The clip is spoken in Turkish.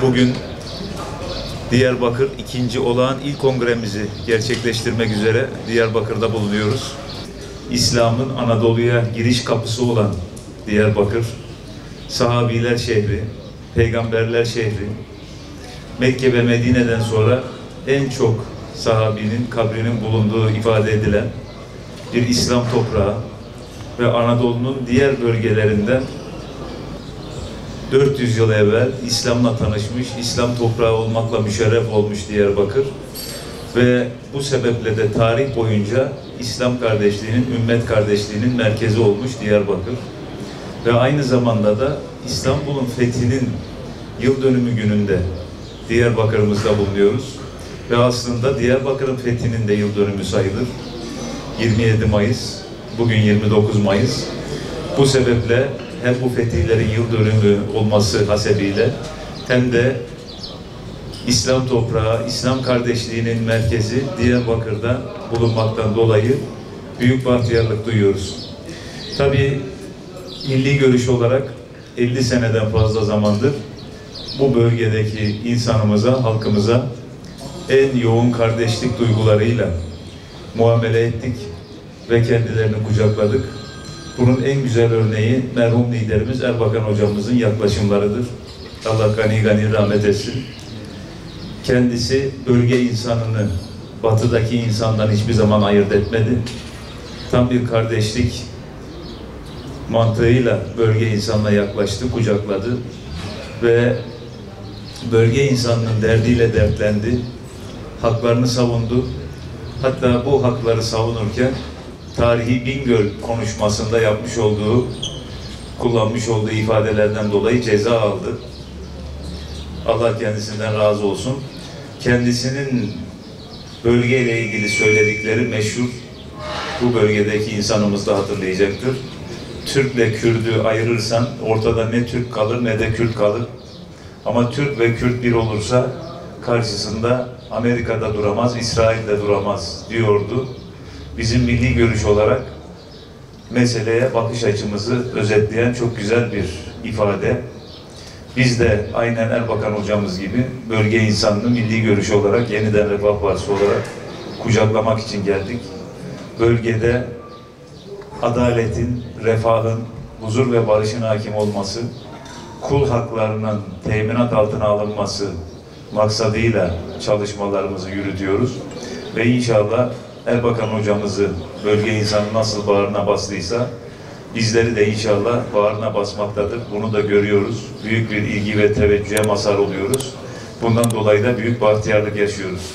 Bugün Diyarbakır 2. olağan il kongremizi gerçekleştirmek üzere Diyarbakır'da bulunuyoruz. İslam'ın Anadolu'ya giriş kapısı olan Diyarbakır, sahabiler şehri, peygamberler şehri, Mekke ve Medine'den sonra en çok sahabinin kabrinin bulunduğu ifade edilen bir İslam toprağı ve Anadolu'nun diğer bölgelerinden 400 yıl evvel İslam'la tanışmış, İslam toprağı olmakla müşerref olmuş Diyarbakır ve bu sebeple de tarih boyunca İslam kardeşliğinin, ümmet kardeşliğinin merkezi olmuş Diyarbakır ve aynı zamanda da İstanbul'un fethinin yıl dönümü gününde Diyarbakır'ımızda bulunuyoruz ve aslında Diyarbakır'ın fethinin de yıl dönümü sayılır. 27 Mayıs, bugün 29 Mayıs. Bu sebeple hem bu fetihlerin yıl dönümü olması hasebiyle hem de İslam toprağı, İslam kardeşliğinin merkezi Diyarbakır'da bulunmaktan dolayı büyük bahtiyarlık duyuyoruz. Tabii milli görüş olarak 50 seneden fazla zamandır bu bölgedeki insanımıza, halkımıza en yoğun kardeşlik duygularıyla muamele ettik ve kendilerini kucakladık. Bunun en güzel örneği merhum liderimiz Erbakan hocamızın yaklaşımlarıdır. Allah gani gani rahmet etsin. Kendisi bölge insanını batıdaki insandan hiçbir zaman ayırt etmedi. Tam bir kardeşlik mantığıyla bölge insanına yaklaştı, kucakladı ve bölge insanının derdiyle dertlendi, haklarını savundu. Hatta bu hakları savunurken tarihi Bingöl konuşmasında kullanmış olduğu ifadelerden dolayı ceza aldı. Allah kendisinden razı olsun. Kendisinin bölgeyle ilgili söyledikleri meşhur, bu bölgedeki insanımız da hatırlayacaktır. Türk'le Kürt'ü ayırırsan ortada ne Türk kalır ne de Kürt kalır. Ama Türk ve Kürt bir olursa karşısında Amerika'da duramaz, İsrail'de duramaz diyordu. Bizim milli görüş olarak meseleye bakış açımızı özetleyen çok güzel bir ifade. Biz de aynen Erbakan hocamız gibi bölge insanını milli görüş olarak yeniden Refah Partisi olarak kucaklamak için geldik. Bölgede adaletin, refahın, huzur ve barışın hakim olması, kul haklarının teminat altına alınması maksadıyla çalışmalarımızı yürütüyoruz. Ve inşallah Erbakan hocamızı bölge insanı nasıl bağrına bastıysa bizleri de inşallah bağrına basmaktadır. Bunu da görüyoruz. Büyük bir ilgi ve teveccühe mazhar oluyoruz. Bundan dolayı da büyük bahtiyarlık yaşıyoruz.